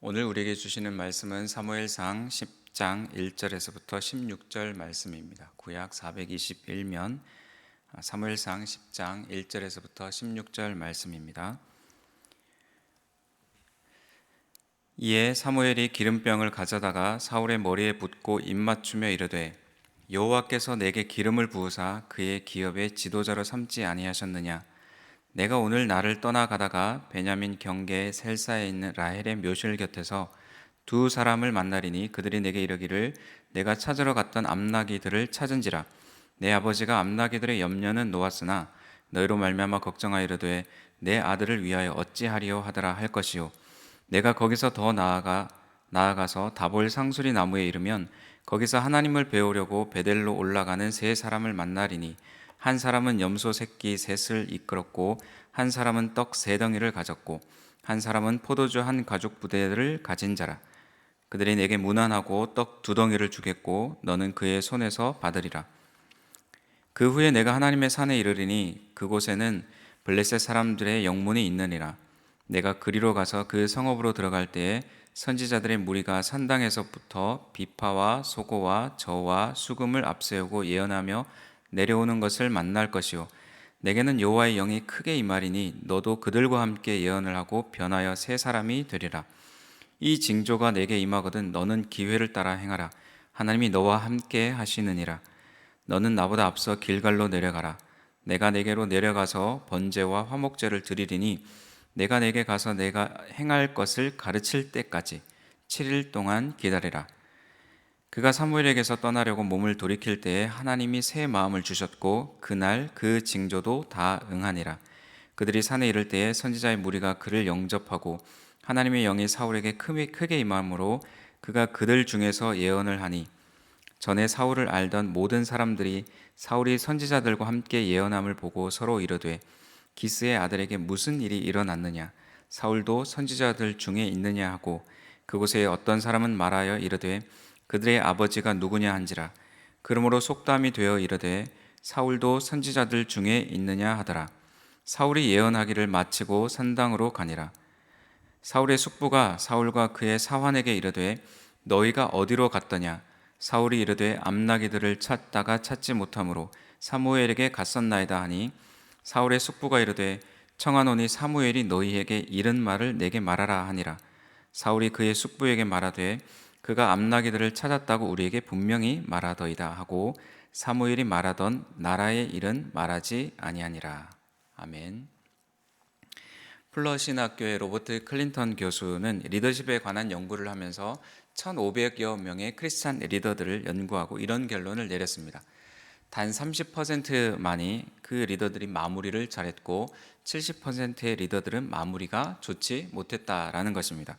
오늘 우리에게 주시는 말씀은 사무엘상 10장 1절에서부터 16절 말씀입니다. 구약 421면 사무엘상 10장 1절에서부터 16절 말씀입니다. 이에 사무엘이 기름병을 가져다가 사울의 머리에 붓고 입맞추며 이르되 여호와께서 내게 기름을 부으사 그의 기업의 지도자로 삼지 아니하셨느냐. 내가 오늘 나를 떠나가다가 베냐민 경계의 셀사에 있는 라헬의 묘실 곁에서 두 사람을 만나리니 그들이 내게 이르기를 내가 찾으러 갔던 암나기들을 찾은지라. 내 아버지가 암나기들의 염려는 놓았으나 너희로 말미암아 걱정하이르되 내 아들을 위하여 어찌하리요 하더라 할 것이요. 내가 거기서 더 나아가서 다볼 상수리 나무에 이르면 거기서 하나님을 배우려고 베델로 올라가는 세 사람을 만나리니 한 사람은 염소 새끼 셋을 이끌었고 한 사람은 떡 세 덩이를 가졌고 한 사람은 포도주 한 가죽 부대를 가진 자라. 그들이 내게 문안하고 떡 두 덩이를 주겠고 너는 그의 손에서 받으리라. 그 후에 내가 하나님의 산에 이르리니 그곳에는 블레셋 사람들의 영문이 있느니라. 내가 그리로 가서 그 성읍으로 들어갈 때에 선지자들의 무리가 산당에서부터 비파와 소고와 저와 수금을 앞세우고 예언하며 내려오는 것을 만날 것이요. 내게는 여호와의 영이 크게 임하리니 너도 그들과 함께 예언을 하고 변하여 새 사람이 되리라. 이 징조가 내게 임하거든 너는 기회를 따라 행하라. 하나님이 너와 함께 하시느니라. 너는 나보다 앞서 길갈로 내려가라. 내가 내게로 내려가서 번제와 화목제를 드리리니 내가 내게 가서 내가 행할 것을 가르칠 때까지 7일 동안 기다리라. 그가 사무엘에게서 떠나려고 몸을 돌이킬 때에 하나님이 새 마음을 주셨고 그날 그 징조도 다 응하니라. 그들이 산에 이를 때에 선지자의 무리가 그를 영접하고 하나님의 영이 사울에게 크게 임함으로 그가 그들 중에서 예언을 하니 전에 사울을 알던 모든 사람들이 사울이 선지자들과 함께 예언함을 보고 서로 이르되 기스의 아들에게 무슨 일이 일어났느냐. 사울도 선지자들 중에 있느냐 하고 그곳에 어떤 사람은 말하여 이르되 그들의 아버지가 누구냐 한지라. 그러므로 속담이 되어 이르되 사울도 선지자들 중에 있느냐 하더라. 사울이 예언하기를 마치고 산당으로 가니라. 사울의 숙부가 사울과 그의 사환에게 이르되 너희가 어디로 갔더냐. 사울이 이르되 암나기들을 찾다가 찾지 못하므로 사무엘에게 갔었나이다 하니 사울의 숙부가 이르되 청하노니 사무엘이 너희에게 이른 말을 내게 말하라 하니라. 사울이 그의 숙부에게 말하되 그가 암나기들을 찾았다고 우리에게 분명히 말하더이다 하고 사무엘이 말하던 나라의 일은 말하지 아니하니라. 아멘. 플러 신학교의 로버트 클린턴 교수는 리더십에 관한 연구를 하면서 1,500여 명의 크리스찬 리더들을 연구하고 이런 결론을 내렸습니다. 단 30%만이 그 리더들이 마무리를 잘했고 70%의 리더들은 마무리가 좋지 못했다라는 것입니다.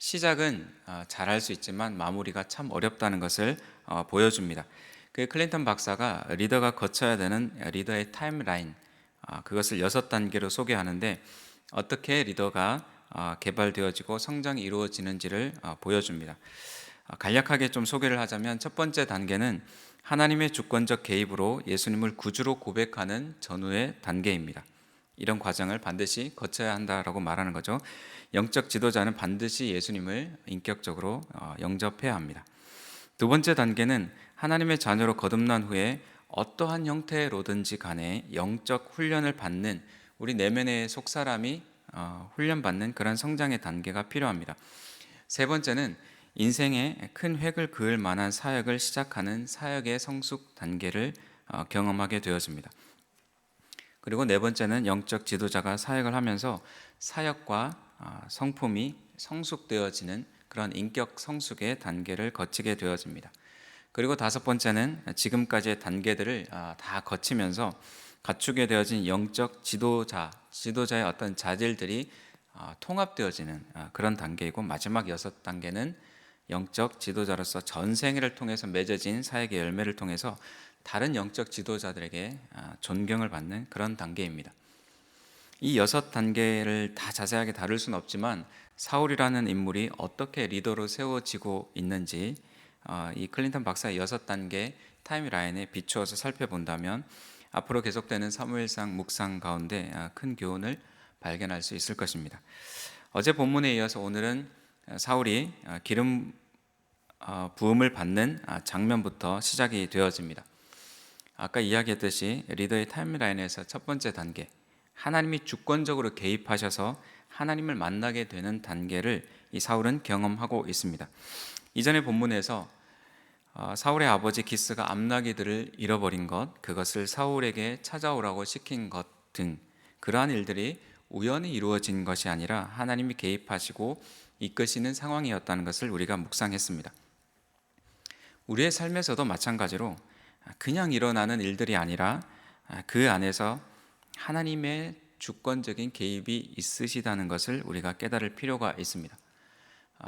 시작은 잘할 수 있지만 마무리가 참 어렵다는 것을 보여줍니다. 그 클린턴 박사가 리더가 거쳐야 되는 리더의 타임라인, 그것을 6단계로 소개하는데 어떻게 리더가 개발되어지고 성장이 이루어지는지를 보여줍니다. 간략하게 좀 소개를 하자면 첫 번째 단계는 하나님의 주권적 개입으로 예수님을 구주로 고백하는 전후의 단계입니다. 이런 과정을 반드시 거쳐야 한다라고 말하는 거죠. 영적 지도자는 반드시 예수님을 인격적으로 영접해야 합니다. 두 번째 단계는 하나님의 자녀로 거듭난 후에 어떠한 형태로든지 간에 영적 훈련을 받는 우리 내면의 속사람이 훈련받는 그런 성장의 단계가 필요합니다. 세 번째는 인생에 큰 획을 그을 만한 사역을 시작하는 사역의 성숙 단계를 경험하게 되었습니다. 그리고 네 번째는 영적 지도자가 사역을 하면서 사역과 성품이 성숙되어지는 그런 인격 성숙의 단계를 거치게 되어집니다. 그리고 다섯 번째는 지금까지의 단계들을 다 거치면서 갖추게 되어진 영적 지도자의 어떤 자질들이 통합되어지는 그런 단계이고 마지막 6단계는 영적 지도자로서 전생애를 통해서 맺어진 사역의 열매를 통해서 다른 영적 지도자들에게 존경을 받는 그런 단계입니다. 이 6단계를 다 자세하게 다룰 수는 없지만 사울이라는 인물이 어떻게 리더로 세워지고 있는지 이 클린턴 박사의 6단계 타임라인에 비추어서 살펴본다면 앞으로 계속되는 사무엘상 묵상 가운데 큰 교훈을 발견할 수 있을 것입니다. 어제 본문에 이어서 오늘은 사울이 기름 부음을 받는 장면부터 시작이 되어집니다. 아까 이야기했듯이 리더의 타임라인에서 첫 번째 단계, 하나님이 주권적으로 개입하셔서 하나님을 만나게 되는 단계를 이 사울은 경험하고 있습니다. 이전의 본문에서 사울의 아버지 기스가 암나기들을 잃어버린 것, 그것을 사울에게 찾아오라고 시킨 것 등 그러한 일들이 우연히 이루어진 것이 아니라 하나님이 개입하시고 이끄시는 상황이었다는 것을 우리가 묵상했습니다. 우리의 삶에서도 마찬가지로 그냥 일어나는 일들이 아니라 그 안에서 하나님의 주권적인 개입이 있으시다는 것을 우리가 깨달을 필요가 있습니다.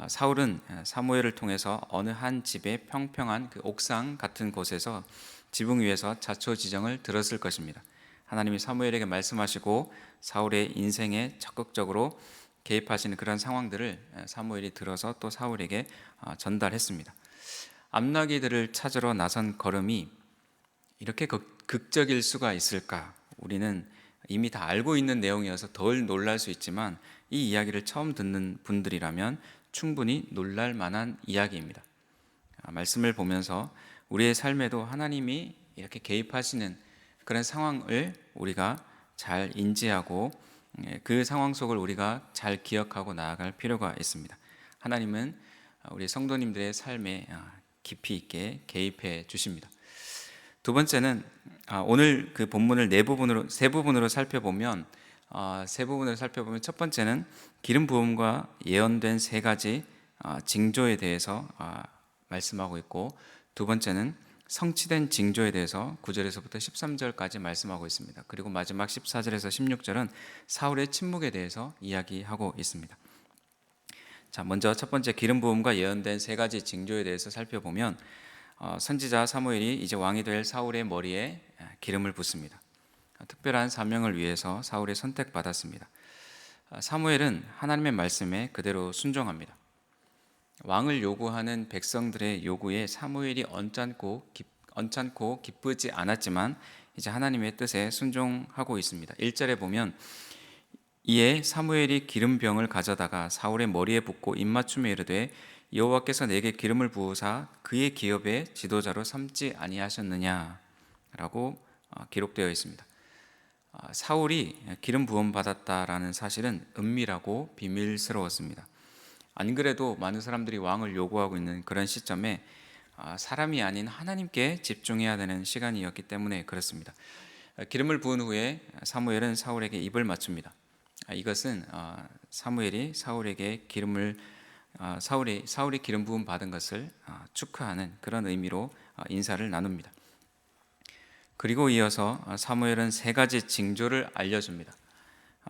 사울은 사무엘을 통해서 어느 한 집의 평평한 그 옥상 같은 곳에서 지붕 위에서 자초지정을 들었을 것입니다. 하나님이 사무엘에게 말씀하시고 사울의 인생에 적극적으로 개입하시는 그런 상황들을 사무엘이 들어서 또 사울에게 전달했습니다. 암나기들을 찾으러 나선 걸음이 이렇게 극적일 수가 있을까? 우리는 이미 다 알고 있는 내용이어서 덜 놀랄 수 있지만 이 이야기를 처음 듣는 분들이라면 충분히 놀랄 만한 이야기입니다. 말씀을 보면서 우리의 삶에도 하나님이 이렇게 개입하시는 그런 상황을 우리가 잘 인지하고 그 상황 속을 우리가 잘 기억하고 나아갈 필요가 있습니다. 하나님은 우리 성도님들의 삶에 깊이 있게 개입해 주십니다. 두 번째는 오늘 그 본문을 세 부분으로 살펴보면 첫 번째는 기름 부음과 예언된 세 가지 징조에 대해서 말씀하고 있고, 두 번째는 성취된 징조에 대해서 9절에서부터 13절까지 말씀하고 있습니다. 그리고 마지막 14절에서 16절은 사울의 침묵에 대해서 이야기하고 있습니다. 자, 먼저 첫 번째 기름 부음과 예언된 세 가지 징조에 대해서 살펴보면 선지자 사무엘이 이제 왕이 될 사울의 머리에 기름을 붓습니다. 특별한 사명을 위해서 사울이 선택받았습니다. 사무엘은 하나님의 말씀에 그대로 순종합니다. 왕을 요구하는 백성들의 요구에 사무엘이 언짢고 기쁘지 않았지만 이제 하나님의 뜻에 순종하고 있습니다. 1절에 보면 이에 사무엘이 기름병을 가져다가 사울의 머리에 붓고 입맞춤에 이르되 여호와께서 내게 기름을 부으사 그의 기업의 지도자로 삼지 아니하셨느냐라고 기록되어 있습니다. 사울이 기름 부음 받았다라는 사실은 은밀하고 비밀스러웠습니다. 안 그래도 많은 사람들이 왕을 요구하고 있는 그런 시점에 사람이 아닌 하나님께 집중해야 되는 시간이었기 때문에 그렇습니다. 기름을 부은 후에 사무엘은 사울에게 입을 맞춥니다. 이것은 사무엘이 사울에게 사울이 기름 부음 받은 것을 축하하는 그런 의미로 인사를 나눕니다. 그리고 이어서 사무엘은 세 가지 징조를 알려줍니다.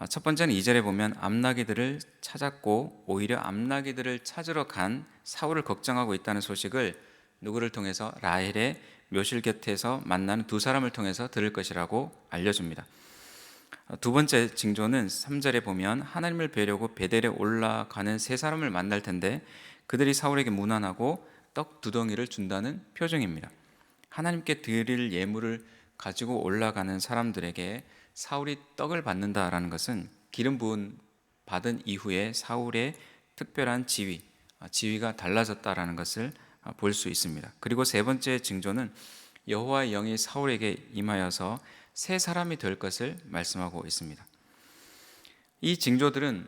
첫 번째는 2절에 보면 암나기들을 찾았고 오히려 암나기들을 찾으러 간 사울을 걱정하고 있다는 소식을 누구를 통해서 라헬의 묘실 곁에서 만나는 두 사람을 통해서 들을 것이라고 알려줍니다. 두 번째 징조는 3절에 보면 하나님을 뵈려고 베델에 올라가는 세 사람을 만날 텐데 그들이 사울에게 문안하고 떡 2덩이를 준다는 표정입니다. 하나님께 드릴 예물을 가지고 올라가는 사람들에게 사울이 떡을 받는다라는 것은 기름 부음 받은 이후에 사울의 특별한 지위가 달라졌다라는 것을 볼 수 있습니다. 그리고 세 번째 징조는 여호와의 영이 사울에게 임하여서 새 사람이 될 것을 말씀하고 있습니다. 이 징조들은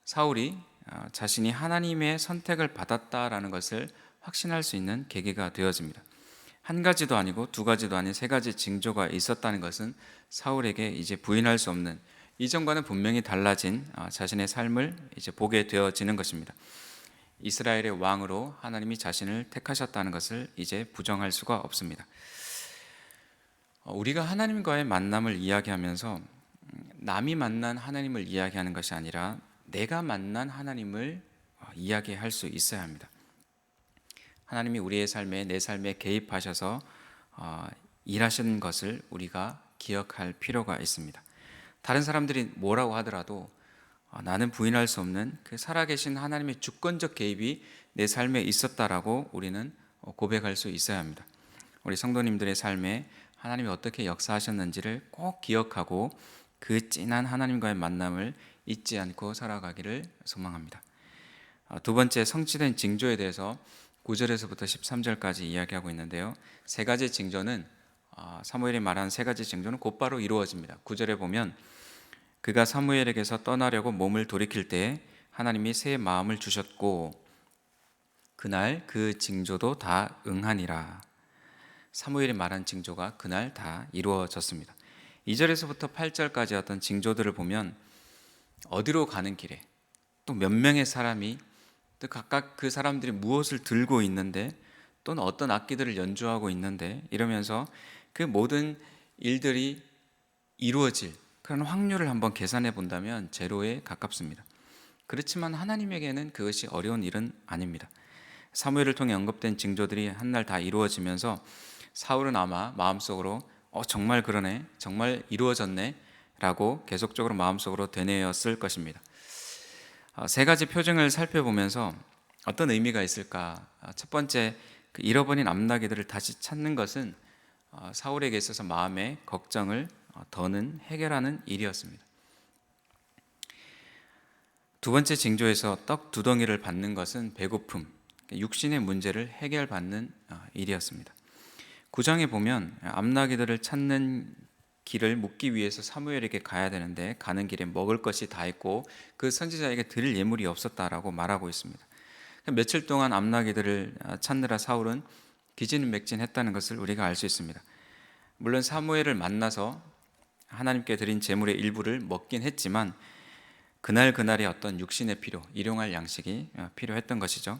사울이 자신이 하나님의 선택을 받았다라는 것을 확신할 수 있는 계기가 되어집니다. 한 가지도 아니고 두 가지도 아닌 세 가지 징조가 있었다는 것은 사울에게 이제 부인할 수 없는, 이전과는 분명히 달라진 자신의 삶을 이제 보게 되어지는 것입니다. 이스라엘의 왕으로 하나님이 자신을 택하셨다는 것을 이제 부정할 수가 없습니다. 우리가 하나님과의 만남을 이야기하면서 남이 만난 하나님을 이야기하는 것이 아니라 내가 만난 하나님을 이야기할 수 있어야 합니다. 하나님이 우리의 삶에, 내 삶에 개입하셔서 일하시는 것을 우리가 기억할 필요가 있습니다. 다른 사람들이 뭐라고 하더라도 나는 부인할 수 없는 그 살아계신 하나님의 주권적 개입이 내 삶에 있었다라고 우리는 고백할 수 있어야 합니다. 우리 성도님들의 삶에 하나님이 어떻게 역사하셨는지를 꼭 기억하고 그 진한 하나님과의 만남을 잊지 않고 살아가기를 소망합니다. 두 번째 성취된 징조에 대해서 9절에서부터 13절까지 이야기하고 있는데요. 세 가지 징조는 사무엘이 말한 세 가지 징조는 곧바로 이루어집니다. 9절에 보면 그가 사무엘에게서 떠나려고 몸을 돌이킬 때에 하나님이 새 마음을 주셨고 그날 그 징조도 다 응하니라. 사무엘이 말한 징조가 그날 다 이루어졌습니다. 2절에서부터 8절까지 어떤 징조들을 보면 어디로 가는 길에 또 몇 명의 사람이 또 각각 그 사람들이 무엇을 들고 있는데 또는 어떤 악기들을 연주하고 있는데 이러면서 그 모든 일들이 이루어질 그런 확률을 한번 계산해 본다면 제로에 가깝습니다. 그렇지만 하나님에게는 그것이 어려운 일은 아닙니다. 사무엘을 통해 언급된 징조들이 한날 다 이루어지면서 사울은 아마 마음속으로 정말 그러네, 정말 이루어졌네 라고 계속적으로 마음속으로 되뇌었을 것입니다. 세 가지 표징을 살펴보면서 어떤 의미가 있을까? 첫 번째, 그 잃어버린 암나기들을 다시 찾는 것은 사울에게 있어서 마음의 걱정을 더는 해결하는 일이었습니다. 두 번째 징조에서 떡 두 덩이를 받는 것은 배고픔, 육신의 문제를 해결받는 일이었습니다. 9장에 보면 암나기들을 찾는 길을 묻기 위해서 사무엘에게 가야 되는데 가는 길에 먹을 것이 다 있고 그 선지자에게 드릴 예물이 없었다라고 말하고 있습니다. 며칠 동안 암나기들을 찾느라 사울은 기진맥진했다는 것을 우리가 알 수 있습니다. 물론 사무엘을 만나서 하나님께 드린 제물의 일부를 먹긴 했지만 그날그날의 어떤 육신의 필요, 일용할 양식이 필요했던 것이죠.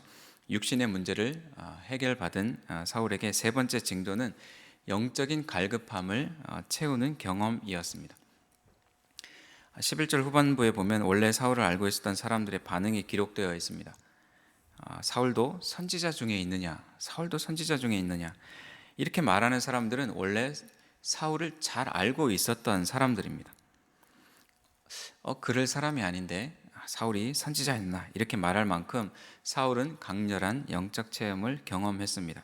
육신의 문제를 해결받은 사울에게 세 번째 징조는 영적인 갈급함을 채우는 경험이었습니다. 11절 후반부에 보면 원래 사울을 알고 있었던 사람들의 반응이 기록되어 있습니다. 사울도 선지자 중에 있느냐? 사울도 선지자 중에 있느냐? 이렇게 말하는 사람들은 원래 사울을 잘 알고 있었던 사람들입니다. 그럴 사람이 아닌데 사울이 선지자였나? 이렇게 말할 만큼 사울은 강렬한 영적 체험을 경험했습니다.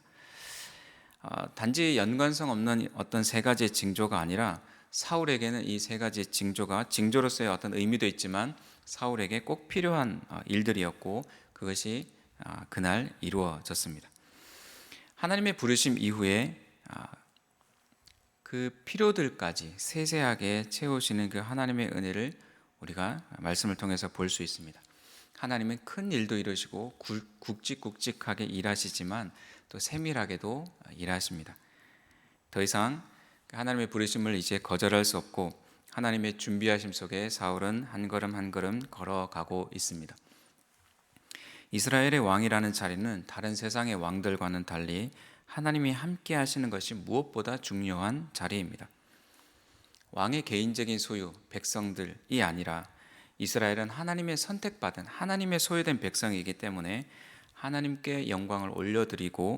단지 연관성 없는 어떤 세 가지의 징조가 아니라 사울에게는 이 세 가지 징조가 징조로서의 어떤 의미도 있지만 사울에게 꼭 필요한 일들이었고 그것이 그날 이루어졌습니다. 하나님의 부르심 이후에 그 필요들까지 세세하게 채우시는 그 하나님의 은혜를 우리가 말씀을 통해서 볼 수 있습니다. 하나님은 큰 일도 이루시고 굵직굵직하게 일하시지만 또 세밀하게도 일하십니다. 더 이상 하나님의 부르심을 이제 거절할 수 없고 하나님의 준비하심 속에 사울은 한 걸음 한 걸음 걸어가고 있습니다. 이스라엘의 왕이라는 자리는 다른 세상의 왕들과는 달리 하나님이 함께 하시는 것이 무엇보다 중요한 자리입니다. 왕의 개인적인 소유, 백성들이 아니라 이스라엘은 하나님의 선택받은 하나님의 소유된 백성이기 때문에 하나님께 영광을 올려드리고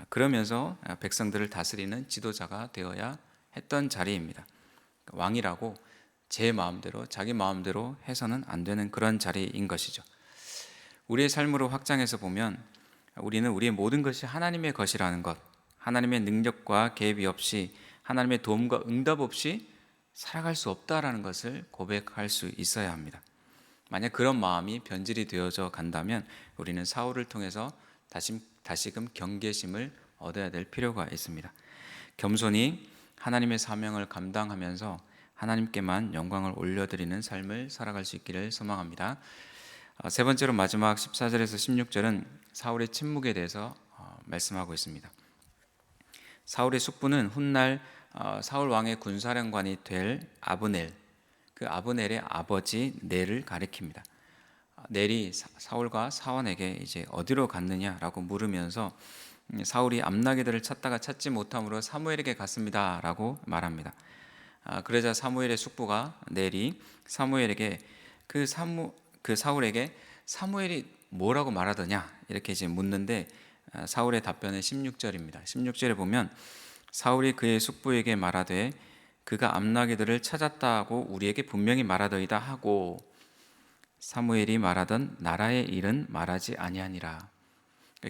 그러면서 백성들을 다스리는 지도자가 되어야 했던 자리입니다. 왕이라고 제 마음대로 자기 마음대로 해서는 안 되는 그런 자리인 것이죠. 우리의 삶으로 확장해서 보면 우리는 우리의 모든 것이 하나님의 것이라는 것, 하나님의 능력과 개입이 없이 하나님의 도움과 응답 없이 살아갈 수 없다라는 것을 고백할 수 있어야 합니다. 만약 그런 마음이 변질이 되어져 간다면 우리는 사울을 통해서 다시금 경계심을 얻어야 될 필요가 있습니다. 겸손히 하나님의 사명을 감당하면서 하나님께만 영광을 올려드리는 삶을 살아갈 수 있기를 소망합니다. 세 번째로 마지막 14절에서 16절은 사울의 침묵에 대해서 말씀하고 있습니다. 사울의 숙부는 훗날 사울 왕의 군사령관이 될 아브넬, 그 아브넬의 아버지 넬을 가리킵니다. 넬이 사울과 사원에게 이제 어디로 갔느냐라고 물으면서 사울이 암나기들을 찾다가 찾지 못함으로 사무엘에게 갔습니다라고 말합니다. 그러자 사무엘의 숙부가 넬이 사무엘에게 그 사울에게 사무엘이 뭐라고 말하더냐 이렇게 이제 묻는데 사울의 답변은 16절입니다. 16절에 보면 사울이 그의 숙부에게 말하되 그가 암나기들을 찾았다고 우리에게 분명히 말하더이다 하고 사무엘이 말하던 나라의 일은 말하지 아니하니라.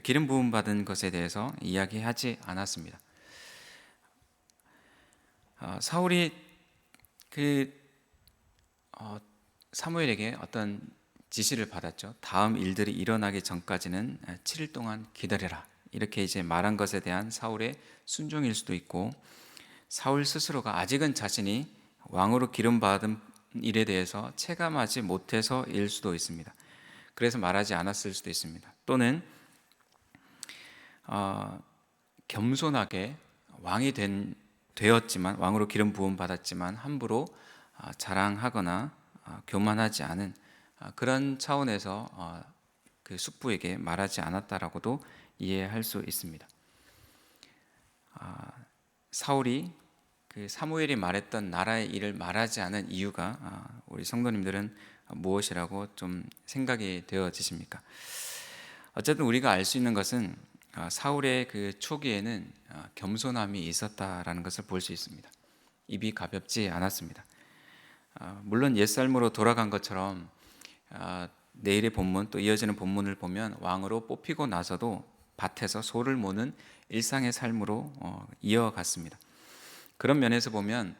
기름 부음 받은 것에 대해서 이야기하지 않았습니다. 사울이 사무엘에게 어떤 지시를 받았죠. 다음 일들이 일어나기 전까지는 7일 동안 기다려라. 이렇게 이제 말한 것에 대한 사울의 순종일 수도 있고, 사울 스스로가 아직은 자신이 왕으로 기름 받은 일에 대해서 체감하지 못해서일 수도 있습니다. 그래서 말하지 않았을 수도 있습니다. 또는 겸손하게 되었지만, 왕으로 기름 부음 받았지만 함부로 자랑하거나 교만하지 않은 그런 차원에서 그 숙부에게 말하지 않았다라고도 이해할 수 있습니다. 사울이 그 사무엘이 말했던 나라의 일을 말하지 않은 이유가 우리 성도님들은 무엇이라고 좀 생각이 되어지십니까? 어쨌든 우리가 알 수 있는 것은 사울의 그 초기에는 겸손함이 있었다라는 것을 볼 수 있습니다. 입이 가볍지 않았습니다. 물론 옛삶으로 돌아간 것처럼 내일의 본문 또 이어지는 본문을 보면 왕으로 뽑히고 나서도 밭에서 소를 모는 일상의 삶으로 이어갔습니다. 그런 면에서 보면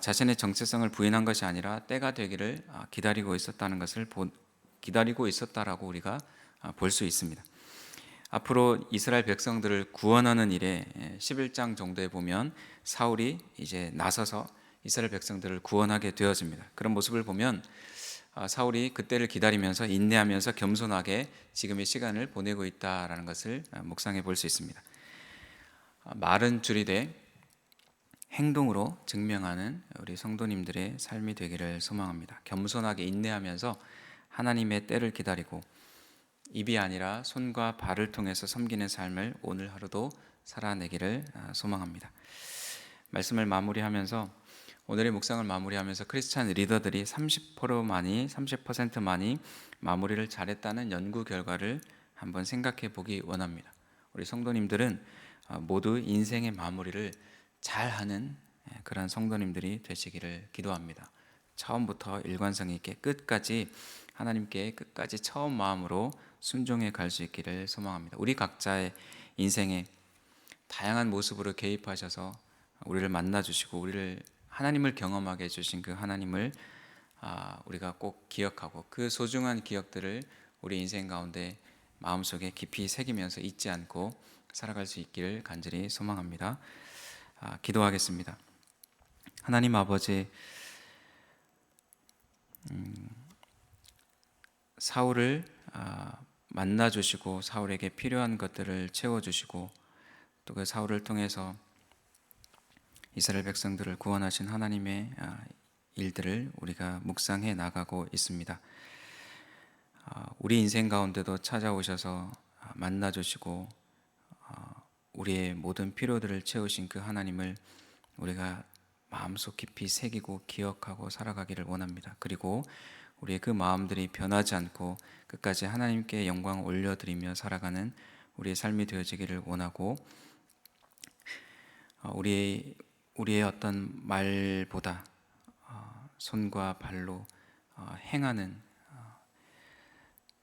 자신의 정체성을 부인한 것이 아니라 때가 되기를 기다리고 있었다라고 우리가 볼 수 있습니다. 앞으로 이스라엘 백성들을 구원하는 일에 11장 정도에 보면 사울이 이제 나서서 이스라엘 백성들을 구원하게 되어집니다. 그런 모습을 보면 사울이 그때를 기다리면서 인내하면서 겸손하게 지금의 시간을 보내고 있다라는 것을 묵상해 볼 수 있습니다. 말은 줄이되 행동으로 증명하는 우리 성도님들의 삶이 되기를 소망합니다. 겸손하게 인내하면서 하나님의 때를 기다리고 입이 아니라 손과 발을 통해서 섬기는 삶을 오늘 하루도 살아내기를 소망합니다. 말씀을 마무리하면서 오늘의 묵상을 마무리하면서 크리스찬 리더들이 30%만이 마무리를 잘했다는 연구 결과를 한번 생각해 보기 원합니다. 우리 성도님들은 모두 인생의 마무리를 잘하는 그런 성도님들이 되시기를 기도합니다. 처음부터 일관성 있게 끝까지 하나님께 끝까지 처음 마음으로 순종해 갈 수 있기를 소망합니다. 우리 각자의 인생에 다양한 모습으로 개입하셔서 우리를 만나주시고 우리를 하나님을 경험하게 해주신 그 하나님을 우리가 꼭 기억하고 그 소중한 기억들을 우리 인생 가운데 마음속에 깊이 새기면서 잊지 않고 살아갈 수 있기를 간절히 소망합니다. 기도하겠습니다. 하나님 아버지, 사울을 만나주시고 사울에게 필요한 것들을 채워주시고 또 그 사울을 통해서 이스라엘 백성들을 구원하신 하나님의 일들을 우리가 묵상해 나가고 있습니다. 우리 인생 가운데도 찾아오셔서 만나주시고 우리의 모든 필요들을 채우신 그 하나님을 우리가 마음속 깊이 새기고 기억하고 살아가기를 원합니다. 그리고 우리의 그 마음들이 변하지 않고 끝까지 하나님께 영광을 올려드리며 살아가는 우리의 삶이 되어지기를 원하고 우리의 어떤 말보다 손과 발로 행하는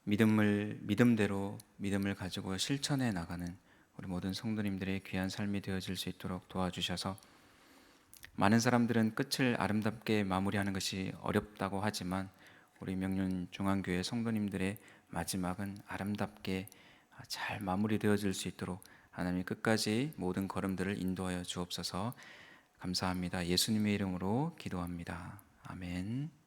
믿음대로 믿음을 가지고 실천해 나가는 우리 모든 성도님들의 귀한 삶이 되어질 수 있도록 도와주셔서 많은 사람들은 끝을 아름답게 마무리하는 것이 어렵다고 하지만 우리 명륜중앙교회 성도님들의 마지막은 아름답게 잘 마무리되어질 수 있도록 하나님이 끝까지 모든 걸음들을 인도하여 주옵소서. 감사합니다. 예수님의 이름으로 기도합니다. 아멘.